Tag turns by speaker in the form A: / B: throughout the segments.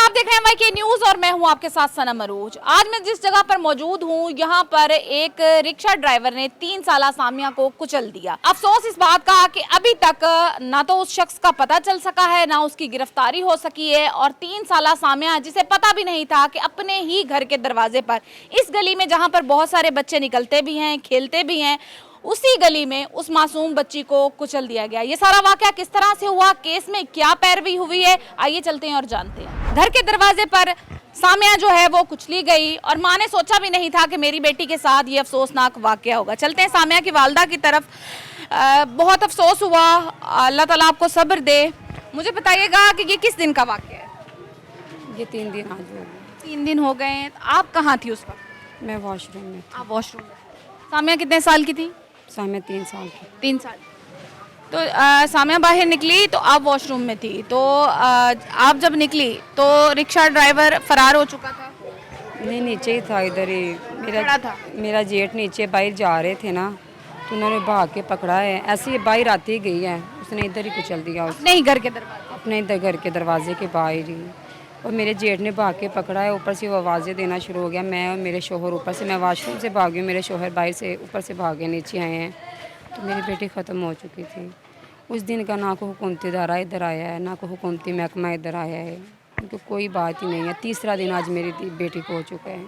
A: आप देख रहे हैं वाईके न्यूज और मैं हूं आपके साथ सनम अरूज। आज मैं जिस जगह पर मौजूद हूं यहां पर एक रिक्शा ड्राइवर ने 3 साला सामिया को कुचल दिया। अफसोस इस बात का कि अभी तक ना तो उस शख्स का पता चल सका है, ना उसकी गिरफ्तारी हो सकी है। और 3 साला सामिया जिसे पता भी नहीं था कि अपने ही घर के दरवाजे पर, इस गली में जहां पर बहुत सारे बच्चे निकलते भी हैं, खेलते भी हैं, उसी गली में उस मासूम बच्ची को कुचल दिया गया। ये सारा वाकया किस तरह से हुआ, केस में क्या पैरवी हुई है, आइए चलते हैं और जानते हैं। घर के दरवाजे पर सामिया जो है वो कुचली गई और माँ ने सोचा भी नहीं था कि मेरी बेटी के साथ ये अफसोसनाक वाकया होगा। चलते हैं सामिया की वालदा की तरफ। बहुत अफसोस हुआ, अल्लाह ताला आपको सब्र दे। मुझे बताइएगा कि ये किस दिन का वाकया है?
B: ये 3 दिन आज हो गए।
A: 3 दिन हो गए हैं। आप कहाँ थी उस वक्त?
B: मैं वॉशरूम में थी।
A: आप वॉशरूम में। सामिया कितने साल की थी?
B: सामने 3 साल की।
A: 3 साल। तो सामिया बाहर निकली तो आप वॉशरूम में थी, तो आप जब निकली तो रिक्शा ड्राइवर फरार हो चुका था?
B: नहीं, नीचे ही था, इधर ही
A: खड़ा था।
B: मेरा जेठ नीचे बाहर जा रहे थे ना, तो उन्होंने भाग के पकड़ा है। ऐसे ही बाहर आती ही गई है, उसने इधर ही कुचल दिया।
A: अपने ही घर के दरवाजे?
B: अपने इधर घर के दरवाजे के बाहर ही। और मेरे जेठ ने भाग के पकड़ा है। ऊपर से वो आवाज़ें देना शुरू हो गया। मैं और मेरे शोहर ऊपर से, मैं वॉशरूम से भागी हूँ, मेरे शोहर बाहर से ऊपर से भागे नीचे आए हैं। तो मेरी बेटी ख़त्म हो चुकी थी। उस दिन का ना कोई हुकूमती इदारा इधर आया है, ना कोई हुकूमती महकमा इधर आया है, क्योंकि कोई बात ही नहीं है। तीसरा दिन आज मेरी बेटी को हो चुका है।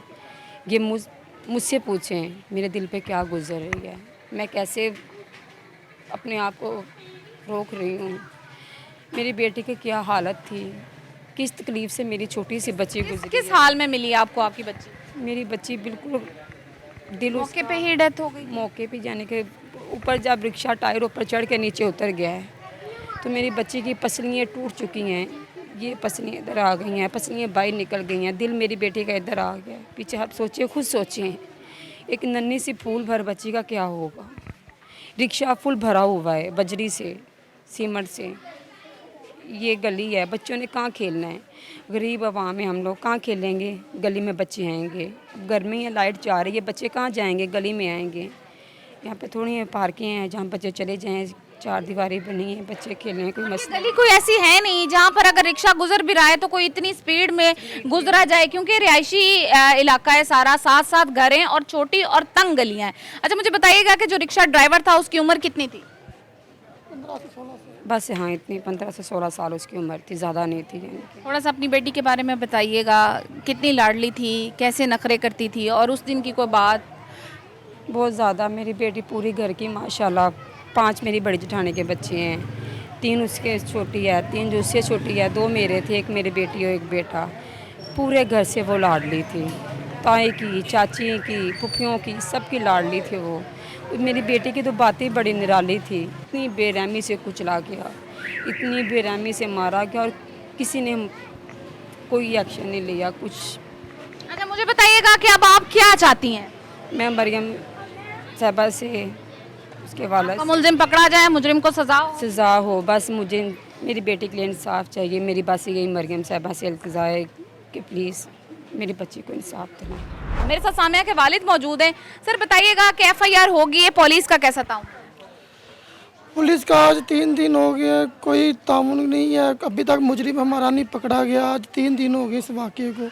B: ये मुझसे पूछें मेरे दिल पे क्या गुजर रही है, मैं कैसे अपने आप को रोक रही हूँ। मेरी बेटी की क्या हालत थी, किस तकलीफ़ से मेरी छोटी सी बच्ची गुजरी।
A: किस हाल में मिली आपको आपकी बच्ची?
B: मेरी बच्ची बिल्कुल दिल
A: मौके पे ही डेथ हो गई?
B: मौके पे जाने के ऊपर, जब रिक्शा टायर ऊपर चढ़ के नीचे उतर गया है, तो मेरी बच्ची की पसलियाँ टूट चुकी हैं। ये पसलियाँ इधर आ गई हैं, पसलियाँ बाहर निकल गई हैं। दिल मेरी बेटी का इधर आ गया। पीछे आप सोचिए, खुद सोचिए, एक नन्ही सी फूल भर बच्ची का क्या होगा। रिक्शा फुल भरा हुआ है बजरी से, सीमेंट से। ये गली है, बच्चों ने कहाँ खेलना है? गरीब आवाम है हम लोग, कहाँ खेलेंगे? गली में बच्चे आएंगे, गर्मी है, लाइट जा रही है, बच्चे कहाँ जाएंगे? गली में आएंगे। यहाँ पे थोड़ी पार्कें हैं जहाँ बच्चे चले जाएं, 4 दीवारी बनी है, बच्चे खेलें, कोई मसला।
A: गली कोई ऐसी है नहीं जहाँ पर अगर रिक्शा गुजर भी रहा है तो कोई इतनी स्पीड में गुजरा जाए, क्योंकि रिहायशी इलाका है सारा, साथ साथ घर हैं और छोटी और तंग गलियाँ हैं। अच्छा, मुझे बताइएगा कि जो रिक्शा ड्राइवर था उसकी उम्र कितनी थी?
B: बस हाँ, इतनी 15 से 16 साल उसकी उम्र थी, ज़्यादा नहीं थी।
A: थोड़ा सा अपनी बेटी के बारे में बताइएगा, कितनी लाडली थी, कैसे नखरे करती थी, और उस दिन की कोई बात?
B: बहुत ज़्यादा। मेरी बेटी पूरी घर की माशाल्लाह। 5 मेरी बड़ी जेठानी के बच्चे हैं, 3 उसके छोटी है, 3 जो उससे छोटी है, 2 मेरे थे, एक मेरी बेटी और एक बेटा। पूरे घर से वो लाडली थी, ताई की, चाची की, फुफियों की, सबकी लाडली थी वो। मेरी बेटी की तो बातें बड़ी निराली थी। इतनी बेरहमी से कुचला गया, इतनी बेरहमी से मारा गया, और किसी ने कोई एक्शन नहीं लिया कुछ।
A: अच्छा, मुझे बताइएगा कि अब आप क्या चाहती हैं?
B: मैं मरियम साहबा से, उसके वाला
A: आपका मुलजिम पकड़ा जाए, मुजरिम को सजा हो?
B: सज़ा हो। बस मुझे मेरी बेटी के लिए इंसाफ चाहिए। मेरी बस यही मरियम साहबा से इल्तिजा है कि प्लीज़ मेरी बच्ची को इंसाफ देना।
A: मेरे साथ सामिया के वालिद मौजूद हैं। सर बताइएगा कि FIR होगी है, पुलिस का कैसा था?
C: पुलिस का आज 3 दिन हो गए, कोई तामुन नहीं है, अभी तक मुजरिम हमारा नहीं पकड़ा गया। आज 3 दिन हो गए इस वाक़े को।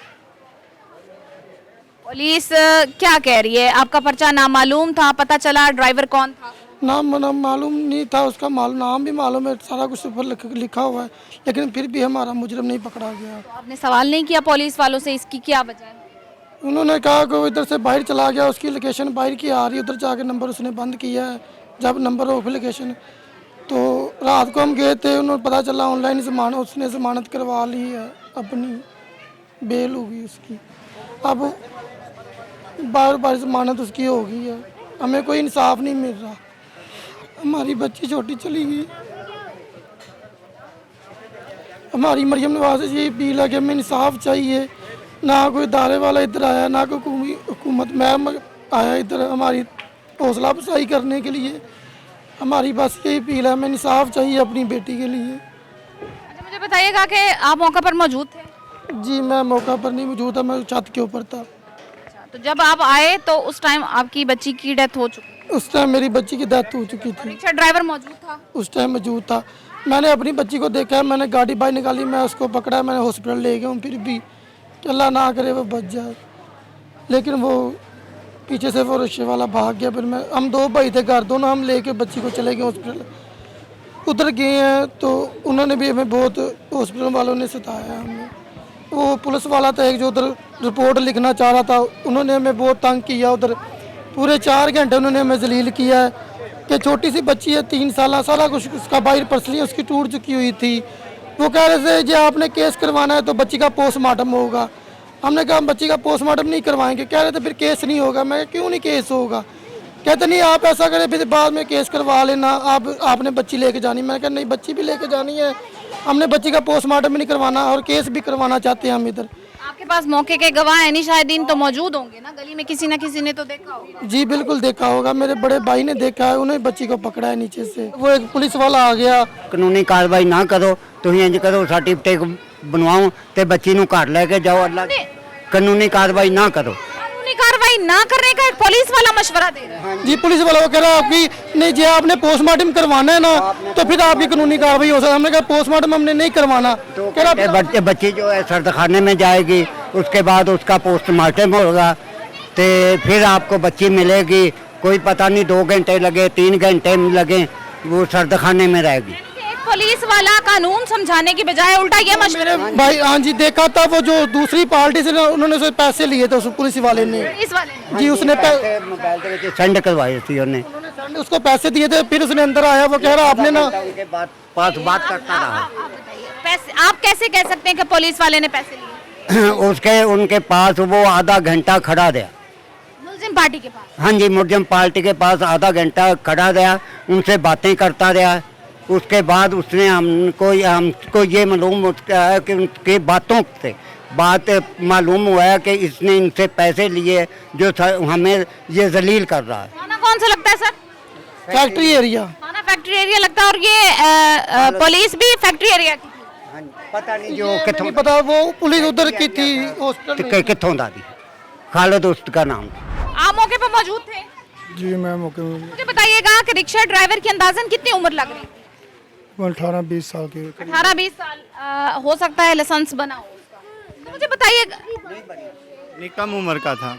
A: पुलिस क्या कह रही है? आपका पर्चा नामालूम था, पता चला ड्राइवर कौन था?
C: नाम मालूम नहीं था उसका, नाम भी मालूम है, सारा कुछ ऊपर लिखा हुआ है, लेकिन फिर भी हमारा मुजरिम नहीं पकड़ा गया।
A: तो आपने सवाल नहीं किया पुलिस वालों से इसकी क्या वजह है?
C: उन्होंने कहा कि वो इधर से बाहर चला गया, उसकी लोकेशन बाहर की आ रही है, उधर जाके नंबर उसने बंद किया है। जब नंबर ऑफ लोकेशन, तो रात को हम गए थे, उन्होंने पता चला ऑनलाइन ज़मानत, उसने ज़मानत करवा ली है, अपनी बेल होगी उसकी। अब बार ज़मानत उसकी हो गई है, हमें कोई इंसाफ नहीं मिल रहा। हमारी बच्ची छोटी चली गई। हमारी मरियम नवाज से ये अपील है कि हमें इंसाफ चाहिए। ना कोई दारे वाला इधर आया, ना कोई हुकूमत में आया इधर हमारी हौसला अफजाई करने के लिए। हमारी बस यही अपील है, हमें इंसाफ चाहिए अपनी बेटी के लिए।
A: अच्छा, मुझे बताइएगा कि आप मौका पर मौजूद थे?
C: जी, मैं मौका पर नहीं मौजूद था, मैं छत के ऊपर था।
A: अच्छा, तो जब आप आए तो उस टाइम आपकी बच्ची की डेथ हो चुकी?
C: उस टाइम मेरी बच्ची की डेथ हो चुकी थी।
A: रिक्शा ड्राइवर मौजूद था?
C: उस टाइम मौजूद था। मैंने अपनी बच्ची को देखा, मैंने गाड़ी बाहर निकाली, मैं उसको पकड़ा, मैंने हॉस्पिटल ले गया हूँ, फिर भी कि अल्लाह ना करे वो बच जाए, लेकिन वो पीछे से वो रिक्शे वाला भाग गया। फिर हम 2 भाई थे घर, दोनों हम लेके बच्ची को चले गए हॉस्पिटल। उधर गए हैं तो उन्होंने भी हमें बहुत, हॉस्पिटल वालों ने सताया हमें। वो पुलिस वाला था एक जो उधर रिपोर्ट लिखना चाह रहा था, उन्होंने हमें बहुत तंग किया। उधर पूरे 4 घंटे उन्होंने हमें जलील किया है कि छोटी सी बच्ची है 3 साल, सारा कुछ उसका बाहर पर्सली उसकी टूट चुकी हुई थी। वो कह रहे थे जी आपने केस करवाना है तो बच्ची का पोस्टमार्टम होगा। हमने कहा हम बच्ची का पोस्टमार्टम नहीं करवाएंगे। कह रहे थे फिर केस नहीं होगा। मैं क्यों नहीं केस होगा? कहते नहीं आप ऐसा करें फिर बाद में केस करवा लेना, आपने बच्ची लेके जानी। मैंने कहा नहीं बच्ची भी लेके जानी है, हमने बच्ची का पोस्टमार्टम भी नहीं करवाना और केस भी करवाना चाहते हैं हम इधर।
A: आपके पास मौके के गवाह यानी शाहिदीन तो मौजूद होंगे ना, गली में किसी न किसी ने तो देखा होगा।
C: जी बिल्कुल देखा होगा, मेरे बड़े भाई ने देखा है, उन्हें बच्ची को पकड़ा है नीचे से। वो एक पुलिस वाला आ गया,
D: कानूनी कार्रवाई ना करो, तुम इंज करो सर्टिफिकेट बनवाओ ते बच्ची नूं घर लेके जाओ। अल्लाह कानूनी कार्रवाई ना करो।
A: कानूनी कार्रवाई ना करने का एक पुलिस वाला मशवरा दे रहा है।
C: जी पुलिस वाला वो कह रहा है आपकी नहीं जी आपने पोस्टमार्टम करवाना है ना तो फिर आपकी कानूनी कार्रवाई हो सकती है। हमने कहा पोस्टमार्टम हमने नहीं करवाना।
D: तो कह रहा बच्ची जो है सर्दखाने में जाएगी, उसके बाद उसका पोस्टमार्टम होगा तो फिर आपको बच्ची मिलेगी। कोई पता नहीं 2 घंटे लगे 3 घंटे लगे, वो सर्दखाने में रहेगी।
A: एक पुलिस वाला कानून समझाने की बजाय उल्टा ये मशवरा।
C: भाई हाँ जी देखा था, वो जो दूसरी पार्टी से उन्होंने उसे पैसे लिए थे उस पुलिस वाले ने।
A: पुलिस वाले ने
C: जी उसने
D: मोबाइल के सेंड करवाए थी उन्हें,
C: उसको पैसे दिए थे, फिर उसने अंदर आया, वो कह रहा आपने ना
D: उनके पास बात करता रहा।
A: पैसे आप कैसे कह सकते हैं कि पुलिस वाले ने पैसे लिए?
D: उसके उनके पास वो आधा घंटा खड़ा रहा।
A: मुस्लिम पार्टी के पास?
D: हाँ जी, मुस्लिम पार्टी के पास आधा घंटा खड़ा रहा, उनसे बातें करता रहा। उसके बाद उसने हमको ये मालूम है कि उनकी बातों से बात मालूम हुआ है कि इसने इनसे पैसे लिए जो हमें ये जलील कर रहा है।
A: थाना कौन सा लगता है सर?
C: Factory area.
A: थाना फैक्ट्री एरिया लगता है। और ये पुलिस भी फैक्ट्री एरिया की थी?
D: पता नहीं जो कितों
C: पता, वो पुलिस उधर की थी हॉस्पिटल
D: कितों दादी खालिद उसका नाम।
A: आप मौके पर मौजूद थे?
C: जी मैं मौके में
A: मुझे बताइएगा कि रिक्शा ड्राइवर की अंदाजन कितनी उम्र लग रही है?
C: 18-20 साल की।
A: 18-20 साल हो सकता है लाइसेंस बना हो उसका। तो मुझे बताइएगा,
E: नहीं कम उम्र का था।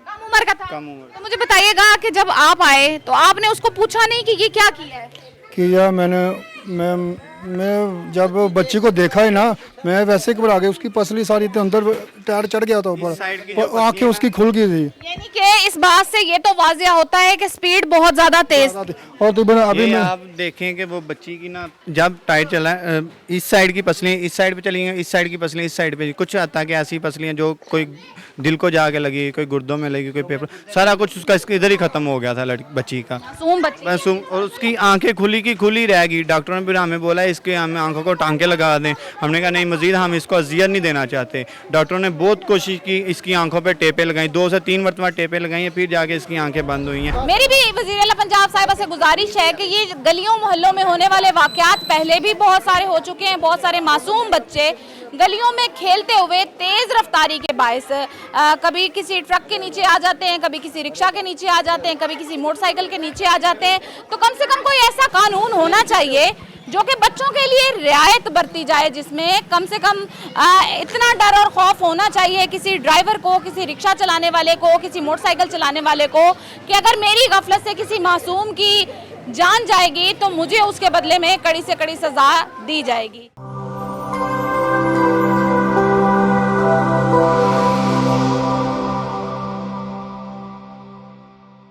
A: कम उम्र का था?
E: कम उम्र।
A: तो मुझे बताइएगा कि जब आप आए तो आपने उसको पूछा नहीं कि ये क्या किया है?
F: किया मैंने। मैं जब बच्ची को देखा ही ना, मैं वैसे घबरा गया। उसकी पसली सारी थी अंदर, टायर चढ़ गया था ऊपर, आंखें उसकी खुल गई थी।
A: यानी कि इस बात से ये तो वाजिया होता है कि स्पीड बहुत ज्यादा तेज।
F: और तो अभी
E: ये
F: मैं
E: आप देखें कि वो बच्ची की ना जब टायर चला, इस साइड की पसलियाँ इस साइड पे चली गई, इस साइड की पसलियाँ इस साइड पे। कुछ आता कि ऐसी पसलियाँ जो कोई दिल को जाके लगी, कोई गुर्दों में लगी, कोई पेपर, सारा कुछ उसका इधर ही खत्म हो गया था बच्ची का।
A: मासूम बच्ची।
E: मासूम। और उसकी आंखें खुली की खुली रहेगी। डॉक्टरों ने फिर हमें बोला इसके हमें आंखों को टांके लगा दें। हमने कहा नहीं, मजीद हम इसको अजियत नहीं देना चाहते। डॉक्टरों ने बहुत कोशिश की, इसकी आंखों पे टेपें लगाई, 2 से 3 मरतबा टेपें लगाई हैं, फिर जाके इसकी आंखें बंद हुई हैं।
A: मेरी भी वज़ीर आला पंजाब साहिबा से गुजारिश है कि ये गलियों मोहल्लों में होने वाले वाकयात पहले भी बहुत सारे हो चुके हैं। बहुत सारे मासूम बच्चे गलियों में खेलते हुए तेज रफ्तारी के बायस कभी किसी ट्रक के नीचे आ जाते हैं, कभी किसी रिक्शा के नीचे आ जाते हैं, कभी किसी मोटरसाइकिल के नीचे आ जाते हैं। तो कम से कम कोई ऐसा कानून होना चाहिए जो कि बच्चों के लिए रियायत बरती जाए, जिसमें कम से कम इतना डर और खौफ होना चाहिए किसी ड्राइवर को, किसी रिक्शा चलाने वाले को, किसी मोटरसाइकिल चलाने वाले को, कि अगर मेरी गफलत से किसी मासूम की जान जाएगी तो मुझे उसके बदले में कड़ी से कड़ी सजा दी जाएगी।